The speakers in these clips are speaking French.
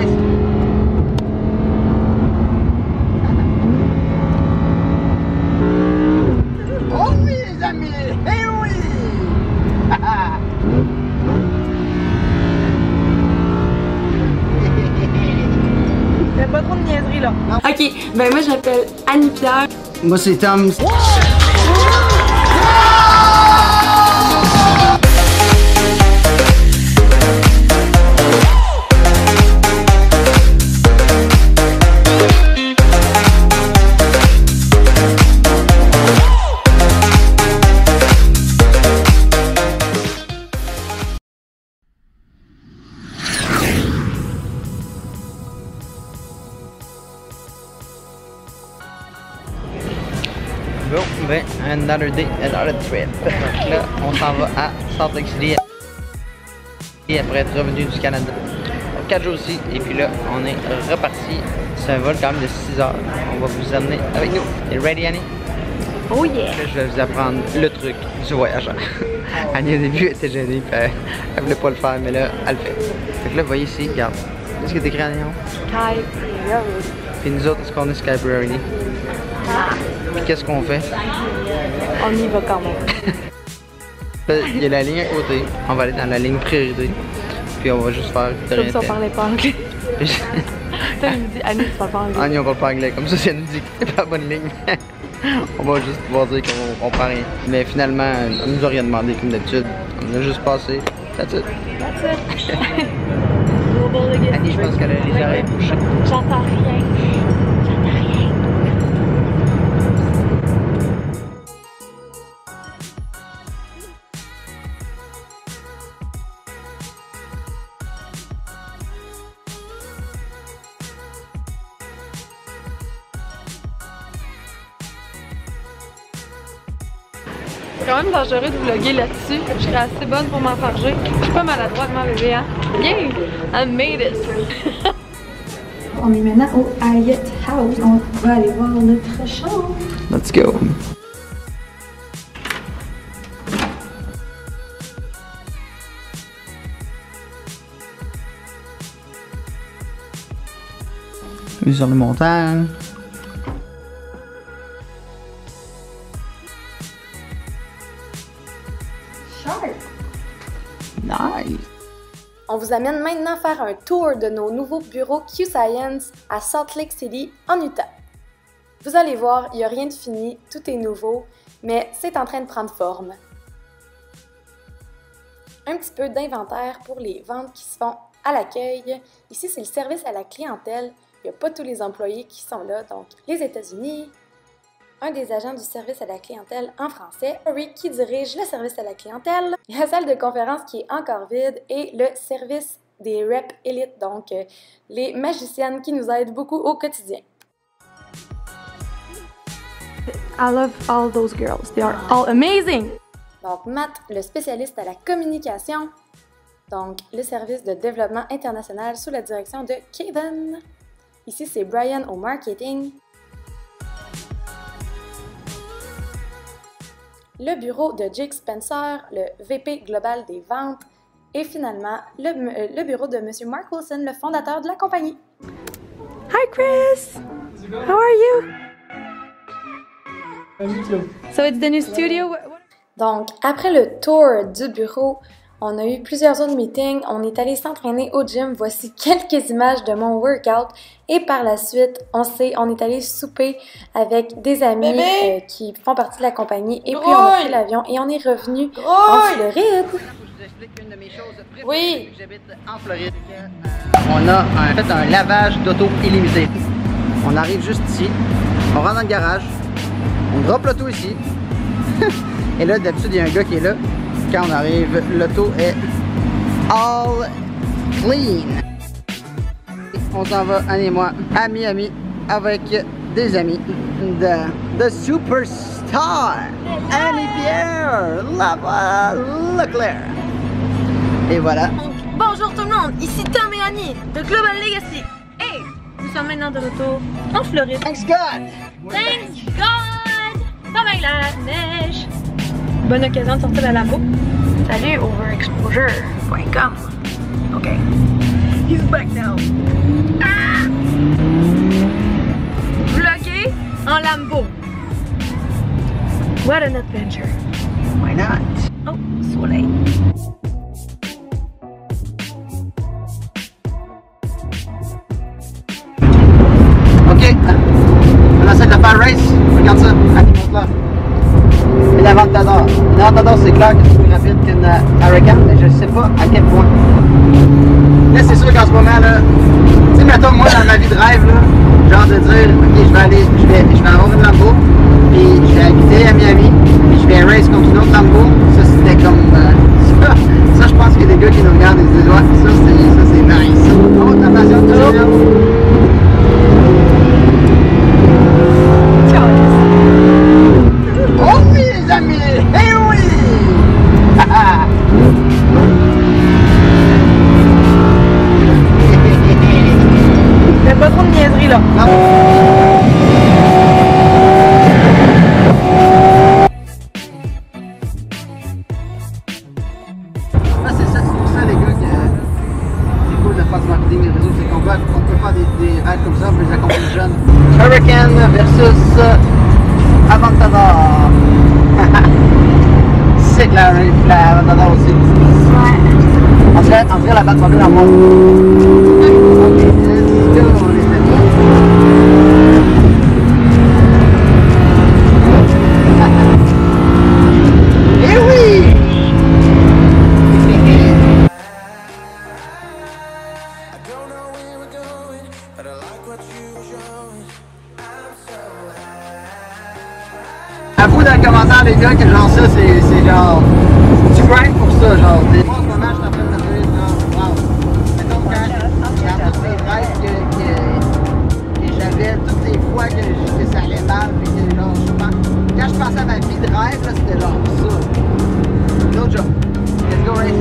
guys. Oh oui les amis, eh oui. Il y a pas trop de niaiseries là. Ok, ben moi je m'appelle Annie Pierre. Moi c'est Tom. Bon, ben, another day, another trip. Donc là, on s'en va à Salt Lake City. Et après être revenu du Canada. 4 jours aussi, et puis là, on est reparti. C'est un vol quand même de 6 heures. On va vous amener avec nous. You ready, Annie? Oh yeah! Là, je vais vous apprendre le truc du voyageur. Annie, au début, elle était gênée, puis elle voulait pas le faire, mais là, elle le fait. Fait que là, vous voyez ici, regarde. Qu'est-ce que t'écris en néon? Sky Priority. Puis nous autres, est-ce qu'on est Sky Priority? Puis qu'est-ce qu'on fait? On y va quand même. Il y a la ligne à côté. On va aller dans la ligne priorité. Puis on va juste faire. Comme si on parlait pas anglais. Toi, il me dit Annie, tu parles pas anglais. Annie, on parle pas anglais. Comme ça, si elle nous dit que c'est pas la bonne ligne, on va juste pouvoir dire qu'on comprend rien. Mais finalement, on nous a rien demandé comme d'habitude. On a juste passé. That's it. That's it. Annie, je pense qu'elle a les oreilles bouchées. J'entends rien. J'entends rien. C'est quand même dangereux de vlogger là-dessus. Je serais assez bonne pour m'enfarger. Je suis pas maladroite, ma bébé, hein? Yeah! I made it! On est maintenant au Hyatt House. On va aller voir notre chambre. Let's go. Vue sur les montagnes. Nice. On vous amène maintenant faire un tour de nos nouveaux bureaux Q-Science à Salt Lake City, en Utah. Vous allez voir, il n'y a rien de fini, tout est nouveau, mais c'est en train de prendre forme. Un petit peu d'inventaire pour les ventes qui se font à l'accueil. Ici, c'est le service à la clientèle. Il n'y a pas tous les employés qui sont là, donc les États-Unis. Un des agents du service à la clientèle en français, Rick, qui dirige le service à la clientèle, la salle de conférence qui est encore vide et le service des reps élites, donc les magiciennes qui nous aident beaucoup au quotidien. I love all those girls. They are all amazing! Donc Matt, le spécialiste à la communication, donc le service de développement international sous la direction de Kevin. Ici, c'est Brian au marketing. Le bureau de Jake Spencer, le VP global des ventes, et finalement le bureau de M. Mark Wilson, le fondateur de la compagnie. Hi Chris! How are you? So it's the new studio? Donc, après le tour du bureau, on a eu plusieurs autres meetings, on est allé s'entraîner au gym, voici quelques images de mon workout et par la suite, on est allé souper avec des amis qui font partie de la compagnie et puis on a pris l'avion et on est revenu en Floride. Oui! J'habite en Floride. On a fait un lavage d'auto illimité. On arrive juste ici, on rentre dans le garage, on drop l'auto ici et là d'habitude il y a un gars qui est là. Quand on arrive, l'auto est all clean. On s'en va, Annie et moi, à Miami, avec des amis de Superstar, Annie Pierre, Leclerc. Et voilà. Bonjour tout le monde, ici Tom et Annie de Global Legacy. Hey, nous sommes maintenant de retour en Floride. Thanks God! Thanks God! Comme avec la neige. Bonne occasion de sortir de la Lambo. Salut overexposure.com. OK. He's back now. Ah! Vlogger en Lambo. What an adventure. Why not? Oh, soleil. Ok, on essaie de faire race. Regarde ça, monte là. Et l'Aventador. L'Aventador, c'est clair que c'est plus rapide qu'une Huracan, mais je sais pas à quel point. Là, c'est sûr qu'en ce moment, là, tu sais, mettons, moi, dans ma vie de rêve, là, genre de dire, ok, je vais avoir une Lambo, puis je vais habiter à Miami, puis je vais race contre une autre Lambo. Ça, c'était comme. Ça, je pense qu'il y a des gars qui nous regardent et se disent, ouais, ça, c'est nice. Oh, ta passion de Julien. Oh oui, les amis! Eh oui! Fais pas trop de niaiseries là. C'est pour ça les gars que c'est cool de faire du marketing des réseaux, c'est qu'on peut faire des rêves comme ça, on peut les accomplir jeunes. Huracan versus Aventador. C'est que la Aventador aussi. Ouais. On dirait la Batmobile en monde. Ok, let's go les amis. Eh oui! Avoue dans les commentaires les gars que genre ça c'est genre tu grind pour ça genre des fois en ce moment je suis en train de me dire genre wow mettons quand tous les rêves que j'avais toutes les fois que ça allait mal puis que genre souvent quand je pensais à ma vie de rêve là c'était genre ça no joke let's go race.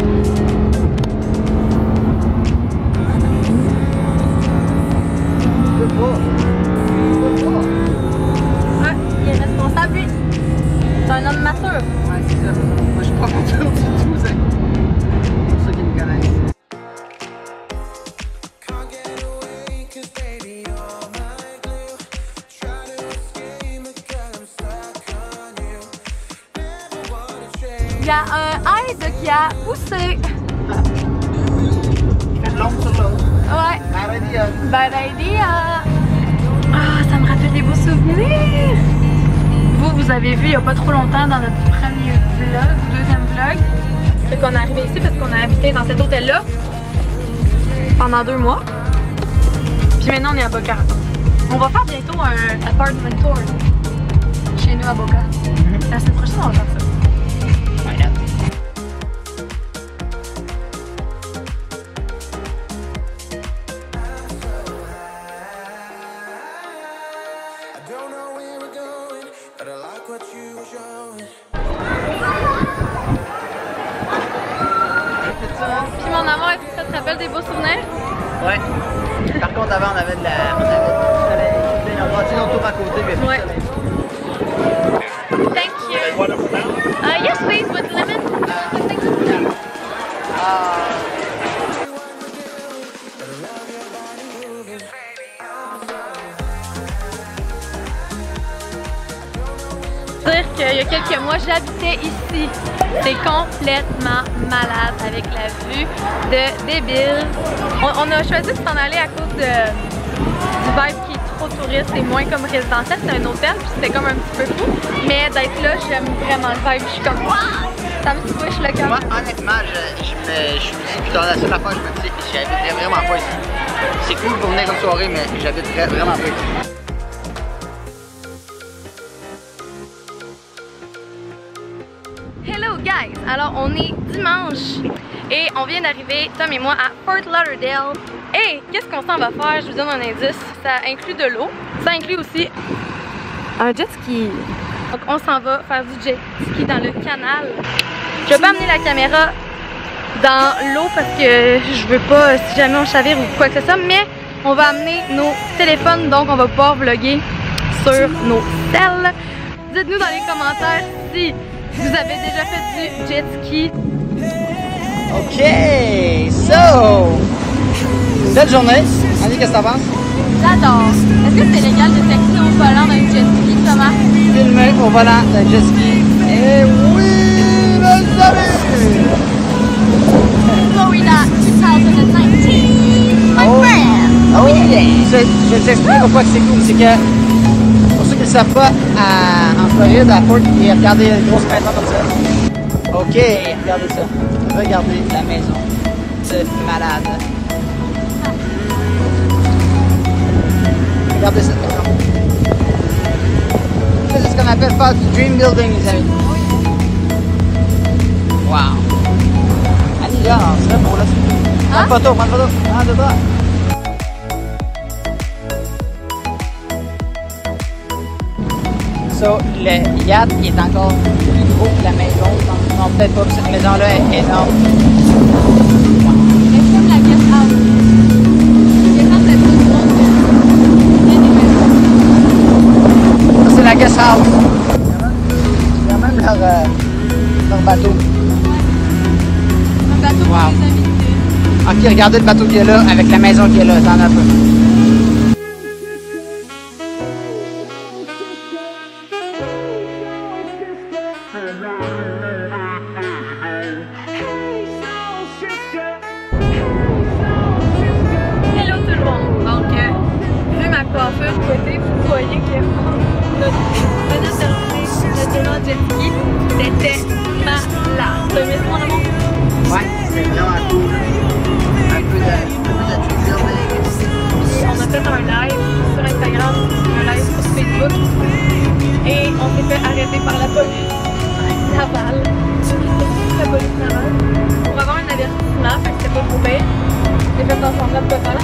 Je peux pas. Ah, il est responsable lui. C'est un homme mature. Ouais, c'est ça. Moi, je suis pas mature du tout, c'est pour ça qu'ils me connaissent. Il y a un aide qui a poussé. Fait de l'ombre sur l'autre. Ouais. Bad idea. Bad idea. Ah, ça me rappelle des beaux souvenirs. Vous avez vu il n'y a pas trop longtemps dans notre premier vlog, deuxième vlog, c'est qu'on est arrivé ici parce qu'on a habité dans cet hôtel-là pendant 2 mois. Puis maintenant on est à Boca. On va faire bientôt un apartment tour chez nous à Boca. La semaine prochaine on va faire ça. Puis mon amour, est-ce que ça te rappelle des beaux souvenirs? Ouais. Par contre, avant, on avait du soleil. On a bâti notre tour à côté, mais ouais. Thank you. Yes, please, with lemon. Dire qu'il y a quelques mois, j'habitais ici. C'est complètement malade avec la vue de débile. On a choisi de s'en aller à cause du vibe qui est trop touriste et moins comme résidentiel. C'est un hôtel, puis c'était comme un petit peu fou. Mais d'être là, j'aime vraiment le vibe. Je suis comme waouh! Ça me touche le cœur. Moi, honnêtement, je suis ici. Puis dans la seule affaire, je me dis, j'habiterais vraiment pas ici. C'est cool pour venir comme soirée, mais j'habiterais vraiment pas ici. Hello guys! Alors on est dimanche et on vient d'arriver, Tom et moi, à Fort Lauderdale. Et qu'est-ce qu'on s'en va faire? Je vous donne un indice. Ça inclut de l'eau. Ça inclut aussi un jet ski. Donc on s'en va faire du jet ski dans le canal. Je vais pas amener la caméra dans l'eau parce que je veux pas, si jamais on chavire ou quoi que ce soit, mais on va amener nos téléphones, donc on va pouvoir vlogger sur nos celles. Dites-nous dans les commentaires si vous avez déjà fait du jet ski. Ok, so Belle journée. Annie, qu'est-ce que t'en penses? J'adore. Est-ce que c'est légal de texter au volant d'un jet ski, Thomas? Filmer au volant d'un jet ski. Et oui, mes amis! Florida 2019, my friend! Oh yeah! Je vais t'expliquer pourquoi c'est cool. C'est que, pour ceux qui ne le savent pas, en Floride, à Fort, regardez une grosse maison comme ça. Ok, regardez ça. Regardez la maison. C'est malade. Regardez cette maison. C'est ce qu'on appelle faire du dream building, les amis. Wow! Annie, là, c'est beau là. Prends une photo, prends une photo. Ah, de bas. So, le yacht est encore plus gros que la maison. Non, peut-être pas, cette maison-là est énorme. C'est comme la guest house. C'est la guest house. Il y a même leur bateau. Un bateau pour Wow. les invités. Ok, regardez le bateau qu'il y a là avec la maison qu'il y a là. T'en as un peu. Hello tout le monde! Donc, vu ma coiffure côté, vous voyez que notre venant de jet ski, c'était malade. T'as aimé ça, mon amour? Ouais, c'est vraiment cool. Un peu de dream building. On a fait un live sur Instagram, un live sur Facebook, et on s'est fait arrêter par la police navale. La police navale. Pour avoir un avertissement, fait que c'était pas trop pire. J'ai fait ensemble de pas faire.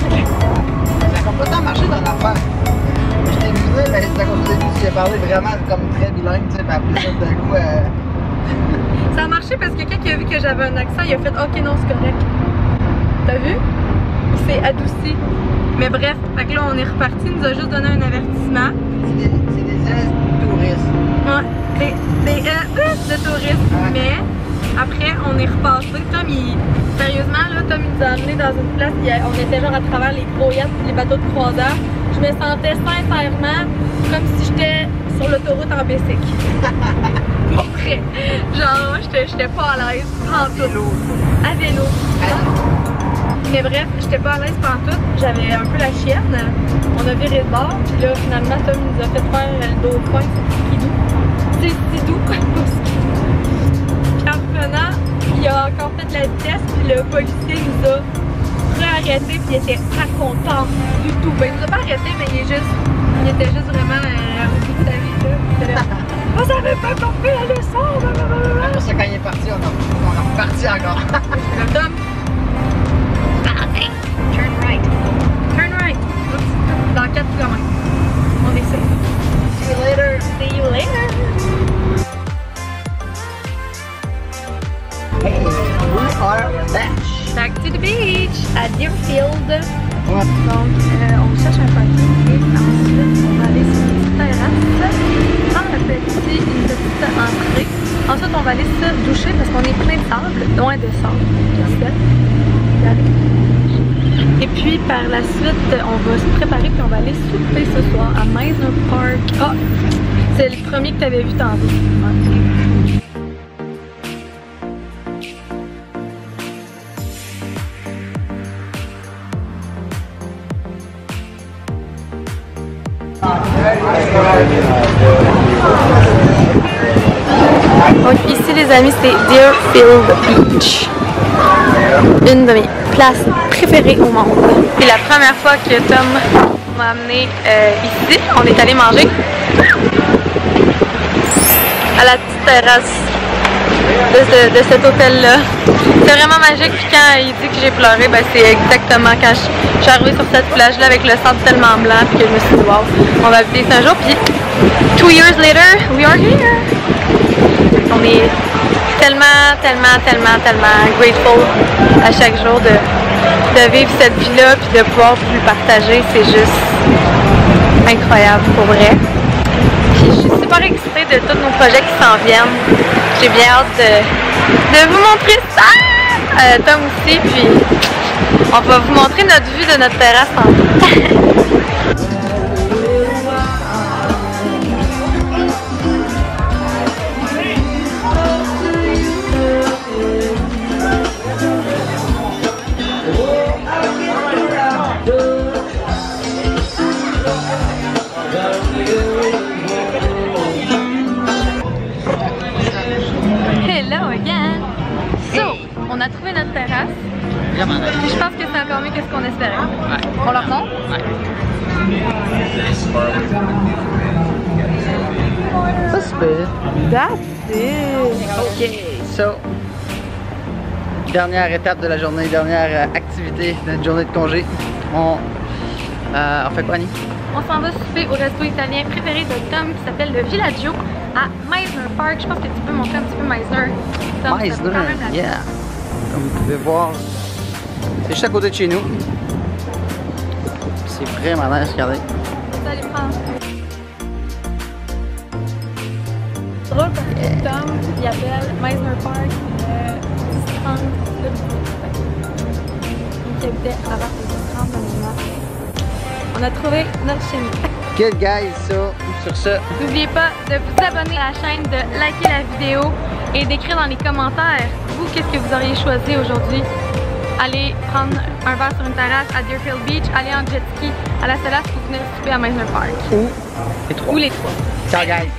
Ça a complètement marché dans l'affaire. Je t'ai vu, mais c'est à cause du début, tu as parlé vraiment comme très bilingue, tu sais, puis après ça, d'un coup. Ça a marché parce que quelqu'un qui a vu que j'avais un accent, il a fait ok, non, c'est correct. T'as vu? Il s'est adouci. Mais bref, fait que là, on est reparti, il nous a juste donné un avertissement. C'est des touristes. Ouais, des de touristes. Ouais. Mais après, on est repassé. Sérieusement, là, Tom il nous a amené dans une place, on était genre à travers les gros yachts et les bateaux de croisière. Je me sentais sincèrement comme si j'étais sur l'autoroute en bicycle. Pour vrai. Genre, j'étais pas à l'aise pantoute. À vélo. Mais bref, j'étais pas à l'aise pantoute. J'avais un peu la chienne. On a viré de bord. Puis là, finalement, Tom nous a fait faire le dauphin. C'est si doux. Puis en revenant, il a encore fait de la vitesse. Puis le policier nous a arrêté. Puis il était pas content du tout. Ben, il nous a pas arrêté, mais il était juste vraiment au bout de sa vie. Là. Vous avez pas compris la leçon! Après ça, quand il est parti, on a reparti encore. Le Tom. Turn right. Turn right. Dans 4 km. On est safe. See you later. See you later. Hey, we are back. Back to the beach à Deerfield. Ouais. Donc, on cherche un parking et ensuite on va aller sur une petite terrasse, prendre une petite entrée. Ensuite, on va aller se doucher parce qu'on est plein de sable, loin de sable. Et puis, par la suite, on va se préparer puis on va aller souper ce soir à Mizner Park. Ah! C'est le premier que tu avais vu tantôt. Donc ici les amis, c'est Deerfield Beach. Une de mes places préférées au monde. C'est la première fois que Tom m'a amené ici. On est allé manger à la petite terrasse de cet hôtel-là. C'est vraiment magique. Puis quand il dit que j'ai pleuré, ben c'est exactement quand je suis arrivée sur cette plage-là avec le sable tellement blanc puis que je me suis dit wow, on va visiter ça un jour. Puis 2 years later, we are here. On est tellement grateful à chaque jour de vivre cette vie-là puis de pouvoir vous le partager. C'est juste incroyable pour vrai. Puis je suis super excitée de tous nos projets qui s'en viennent. J'ai bien hâte de vous montrer ça! Tom aussi, puis On va vous montrer notre vue de notre terrasse tantôt. Hello again! So, on a trouvé notre terrasse. Vraiment nice. Puis je pense que c'est encore mieux que ce qu'on espérait. Ouais. On leur montre? Ouais. Pas super. That's it! Ok, so. Dernière étape de la journée, dernière activité de notre journée de congé. On fait quoi, Annie? On s'en va souper au resto italien préféré de Tom qui s'appelle le Villaggio à Meisner Park. Je pense que tu peux montrer un petit peu Meisner. Tom, ça vaut quand même la peine. Yeah. Comme vous pouvez voir, c'est juste à côté de chez nous. C'est vraiment nice, regardez. Salut, France. C'est drôle parce que Tom, il appelle Meisner Park le strand de qui habitait avant le strand de mon âge. On a trouvé notre chaîne. Good guys, so, sur ce. N'oubliez pas de vous abonner à la chaîne, de liker la vidéo et d'écrire dans les commentaires, vous, qu'est-ce que vous auriez choisi aujourd'hui. Allez prendre un verre sur une terrasse à Deerfield Beach, aller en jet ski à la Solace ou venir souper à Meisner Park. Ou les trois. Ou les trois. Ciao guys.